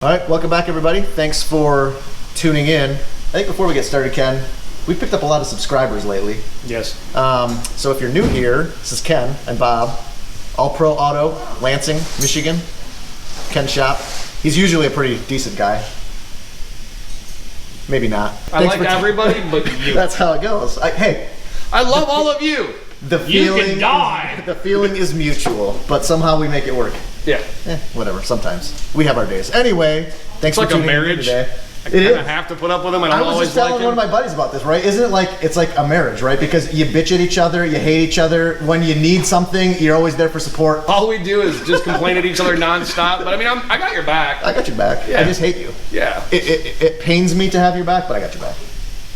All right, welcome back everybody. Thanks for tuning in. I think before we get started, Ken, we picked up a lot of subscribers lately. Yes. So if you're new here, this is Ken and Bob, All Pro Auto, Lansing, Michigan. Ken's shop. He's usually a pretty decent guy. Maybe not. I like everybody but you. That's how it goes. Hey. I love all of you. You can die. The feeling is mutual, but somehow we make it work. Yeah. Whatever, sometimes. We have our days. Anyway, thanks for tuning in today. I kind of have to put up with him. I was just telling one of my buddies about this, right? Isn't it like, it's like a marriage, right? Because you bitch at each other, you hate each other. When you need something, you're always there for support. All we do is just complain at each other nonstop. But I mean, I got your back. I got your back. Yeah. I just hate you. Yeah. It pains me to have your back, but I got your back.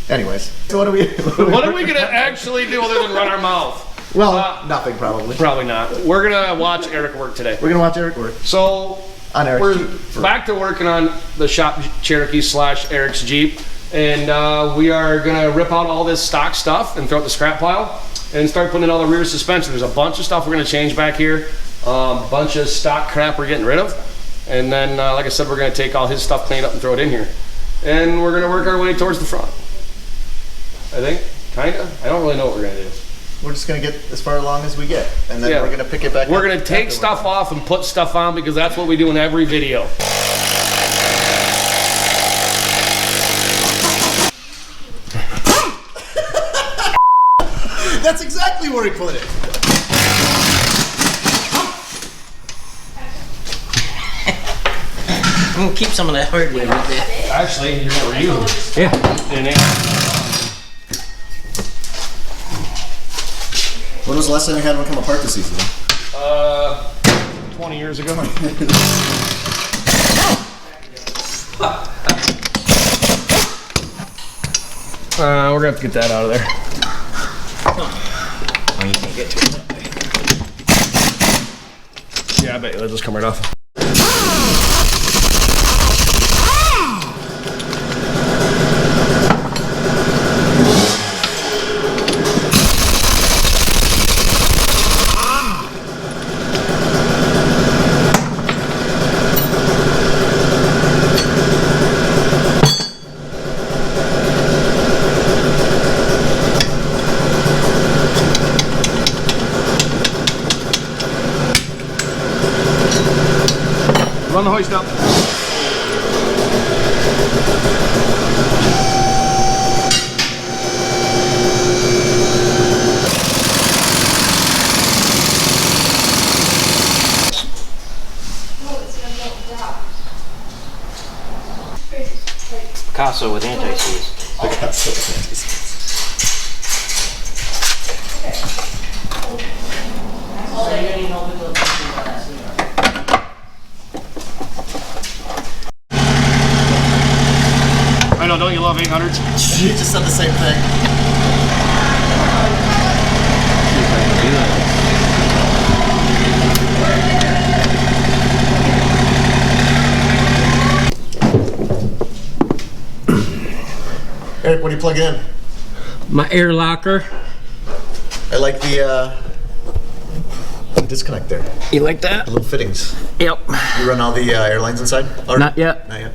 Anyways, so what are we going to actually do other than run our mouth? Well, nothing probably. Probably not. We're going to watch Eric work today. We're going to watch Eric work. So, we're back to working on the shop Cherokee / Eric's Jeep. And we are going to rip out all this stock stuff and throw it in the scrap pile and start putting in all the rear suspension. There's a bunch of stuff we're going to change back here. A bunch of stock crap we're getting rid of. And then, like I said, we're going to take all his stuff, clean it up, and throw it in here. And we're going to work our way towards the front. I think, kinda. I don't really know what we're gonna do. We're just gonna get as far along as we get, and then we're gonna pick it back up. We're gonna take stuff off and put stuff on because that's what we do in every video. That's exactly where he put it. I'm gonna keep some of that hardware right there. Actually, you're gonna reuse. Yeah. When was the last time you had one come apart this season? 20 years ago. We're gonna have to get that out of there. Oh, you can't get to it that way. Yeah, I bet you. It'll just come right off. Run the hoist up. Picasso with anti-seize. Picasso with anti-seize. I know, don't you love 800s? You just said the same thing. Eric, what do you plug in? My air locker. I like the disconnect there. You like that? The little fittings. Yep. You run all the airlines inside? Or Not yet. Not yet.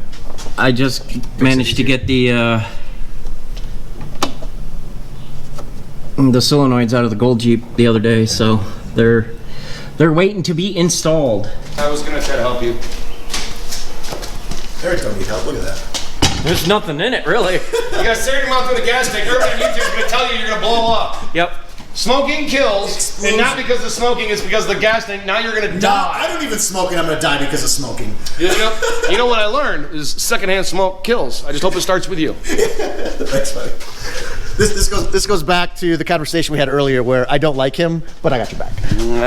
I just managed to get the solenoids out of the Gold Jeep the other day, so they're waiting to be installed. I was gonna try to help you. Eric's gonna need help. Look at that. There's nothing in it, really. You gotta stare your mouth with a gas tank. Everybody on YouTube's gonna tell you you're gonna blow up. Yep. Smoking kills, and not because of smoking, it's because of the gas tank. Now you're gonna die. I don't even smoke and I'm gonna die because of smoking. You know what I learned is secondhand smoke kills. I just hope it starts with you. Thanks, buddy. This goes back to the conversation we had earlier where I don't like him, but I got your back.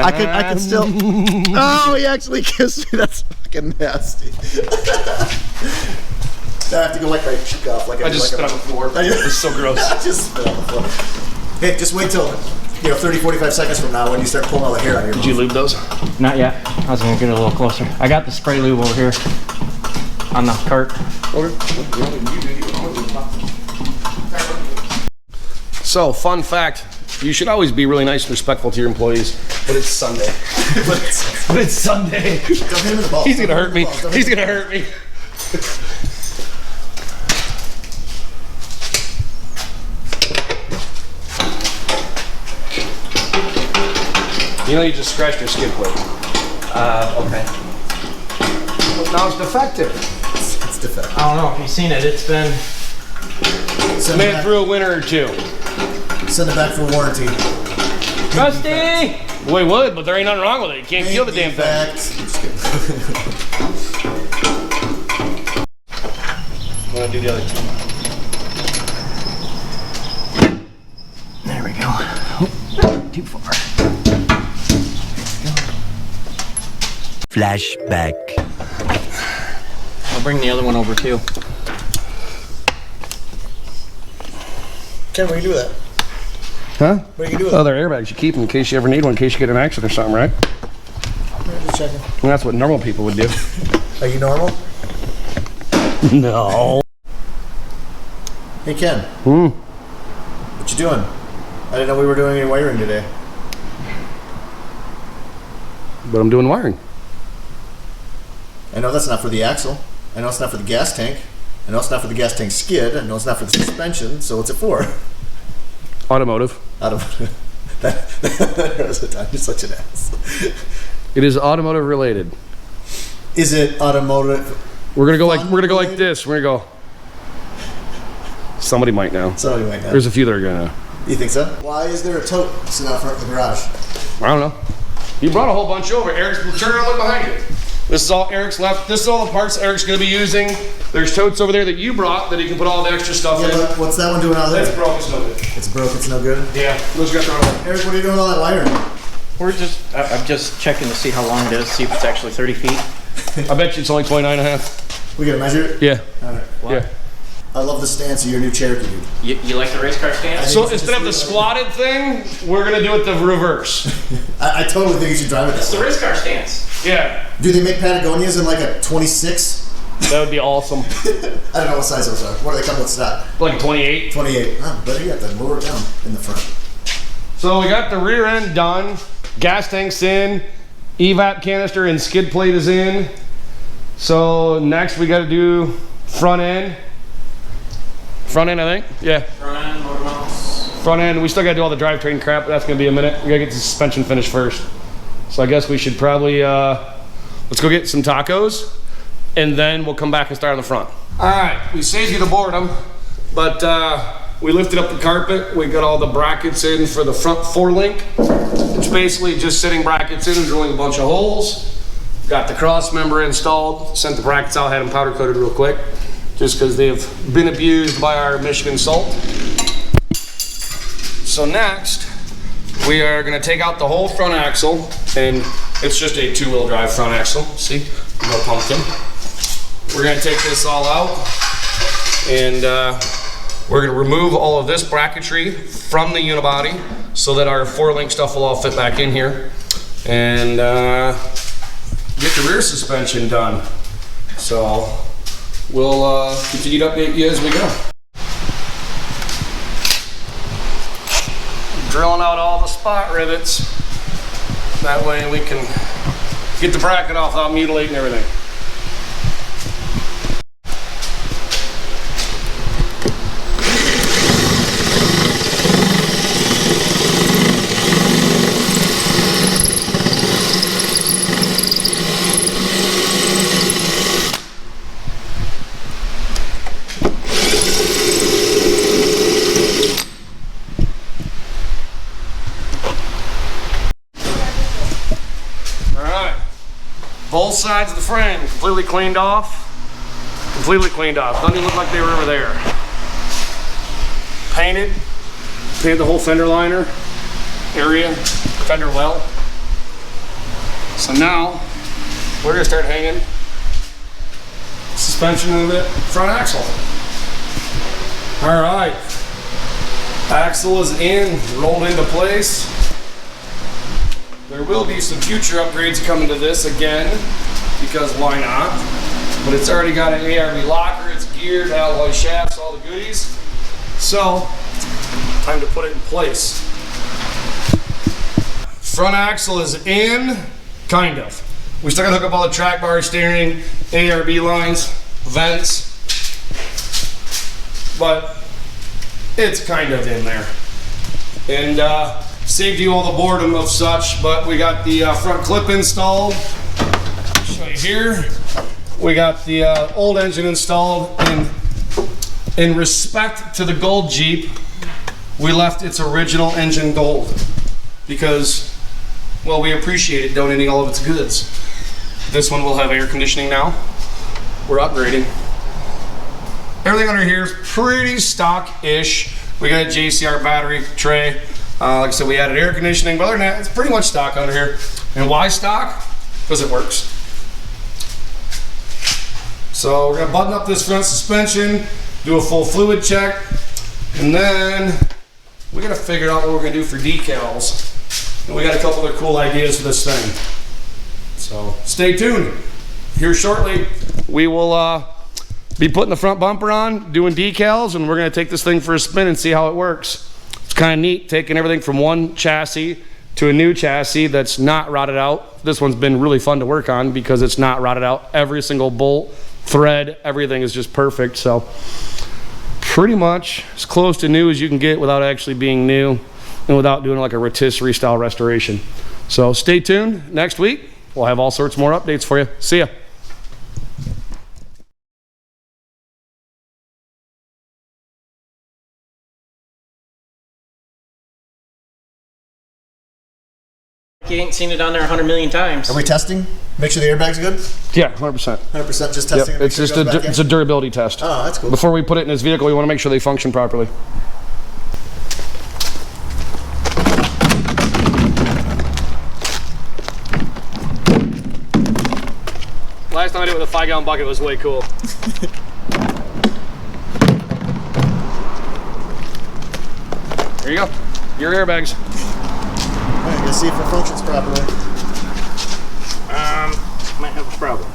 I can still. Oh, he actually kissed me. That's fucking nasty. I have to go like my cheek off. Like I just spit on the floor. It's so gross. I just spit on the floor. Hey, just wait till 30, 45 seconds from now when you start pulling all the hair out of your mouth. Did you lube those? Not yet. I was gonna get a little closer. I got the spray lube over here on the cart. So, fun fact, you should always be really nice and respectful to your employees, but it's Sunday. but it's Sunday. Don't hit him in the balls. He's gonna hurt me. He's gonna hurt me. You know, you just scratched your skid plate. Okay. Now it's defective. It's defective. I don't know if you've seen it. It's been. Send it Made it back, through a winter or two. send it back for warranty. Rusty! We would, but there ain't nothing wrong with it. You can't feel the damn thing. Defect. I'm just kidding. I'm gonna do the other two. There we go. Oh, too far. Flashback. I'll bring the other one over too. Ken, where you do that? Huh? What are you doing? Oh, they're airbags. You keep them in case you ever need one, in case you get an accident or something, right? Just checking. And that's what normal people would do. Are you normal? No. Hey, Ken. What you doing? I didn't know we were doing any wiring today. But I'm doing wiring. I know that's not for the axle. I know it's not for the gas tank. I know it's not for the gas tank skid. I know it's not for the suspension. So what's it for? Automotive. There was a time. You're such an ass. It is automotive related. Is it automotive? We're gonna go like this. We're gonna go. Somebody might know. Somebody might know. There's a few that are gonna. You think so? Why is there a tote sitting out front of the garage? I don't know. You brought a whole bunch over. Eric's turn around, look behind you. This is all Eric's left. This is all the parts Eric's gonna be using. There's totes over there that you brought that he can put all the extra stuff Yeah, in. but what's that one doing out there? That's broke. It's no good. It's broke. It's no good. Yeah, those got thrown away. Eric, what are you doing with all that wiring? I'm just checking to see how long it is, see if it's actually 30 feet. I bet you it's only 29 and a half. We gotta measure it? Yeah. All right. Yeah. I love the stance of your new Cherokee, dude. You like the race car stance? So instead of the squatted thing, we're gonna do it the reverse. I totally think you should drive it It's that the way. race car stance. Yeah. Do they make Patagonias in like a 26? That would be awesome. I don't know what size those are. What do they come with stock? Like 28. 28. Oh, better yet, then lower it down in the front. So we got the rear end done. Gas tank's in. EVAP canister and skid plate is in. So next we gotta do front end. Front end, I think. Yeah. Front end, motor mounts. Front end. We still gotta do all the drivetrain crap, but that's gonna be a minute. We gotta get the suspension finished first. So I guess we should probably, let's go get some tacos and then we'll come back and start on the front. All right, we saved you the boredom, but we lifted up the carpet. We got all the brackets in for the front 4-link. It's basically just sitting brackets in and drilling a bunch of holes. Got the cross member installed, sent the brackets out, had them powder coated real quick, just because they've been abused by our Michigan salt. So next, we are gonna take out the whole front axle, and it's just a 2-wheel drive front axle. See, no pumpkin. We're gonna take this all out, and we're gonna remove all of this bracketry from the unibody so that our 4-link stuff will all fit back in here, and get the rear suspension done. So we'll continue to update you as we go. Drilling out all the spot rivets. That way we can get the bracket off without mutilating everything. Both sides of the frame completely cleaned off. Completely cleaned off. Doesn't even look like they were ever there. Painted. Painted the whole fender liner area, fender well. So now we're gonna start hanging suspension of the front axle. All right. Axle is in, rolled into place. There will be some future upgrades coming to this again, because why not? But it's already got an ARB locker, it's geared, alloy shafts, all the goodies. So, time to put it in place. Front axle is in, kind of. We still gotta hook up all the track bar, steering, ARB lines. vents, but it's kind of in there. And saved you all the boredom of such, but we got the front clip installed. I'll show you here. We got the old engine installed, and in respect to the gold Jeep, we left its original engine gold because, well, we appreciated donating all of its goods. This one will have air conditioning now. We're upgrading. Everything under here is pretty stock-ish. We got a JCR battery tray. Like I said, we added air conditioning, but other than that, it's pretty much stock under here. And why stock? Because it works. So we're gonna button up this front suspension, do a full fluid check, and then we gotta figure out what we're gonna do for decals. And we got a couple of cool ideas for this thing. So stay tuned. Here shortly, we will be putting the front bumper on, doing decals, and we're gonna take this thing for a spin and see how it works. It's kind of neat taking everything from one chassis to a new chassis that's not rotted out. This one's been really fun to work on because it's not rotted out. Every single bolt, thread, everything is just perfect. So pretty much as close to new as you can get without actually being new and without doing like a rotisserie style restoration. So stay tuned. Next week, we'll have all sorts more updates for you. See ya. You ain't seen it on there 100 million times. Are we testing? Make sure the airbag's good? Yeah, 100%. 100% just Yep, testing it. it's just it's a durability test. Oh, that's cool. Before we put it in his vehicle, we want to make sure they function properly. Last time I did it with a 5-gallon bucket, it was way cool. There you go. Your airbags. All right, let's see if it functions properly. Might have a problem.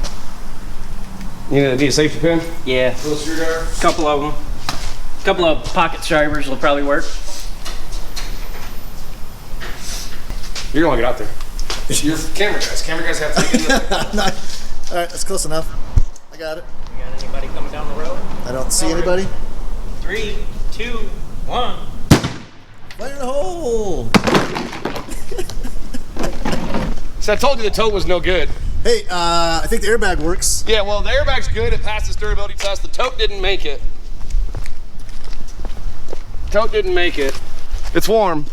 You need a safety pin? Yeah, Little screwdriver? couple of them. Couple of pocket drivers will probably work. You're gonna get out there. Your camera guys. Camera guys have to get in there. All right, that's close enough. I got it. You got anybody coming down the road? I don't see anybody. 3, 2, 1. Fire in the hole. So I told you the tote was no good. Hey, I think the airbag works. Yeah, well, the airbag's good. It passed its durability test. The tote didn't make it. Tote didn't make it. It's warm.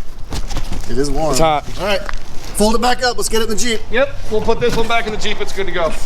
It is warm. It's hot. All right, fold it back up. Let's get it in the Jeep. Yep, we'll put this one back in the Jeep. It's good to go.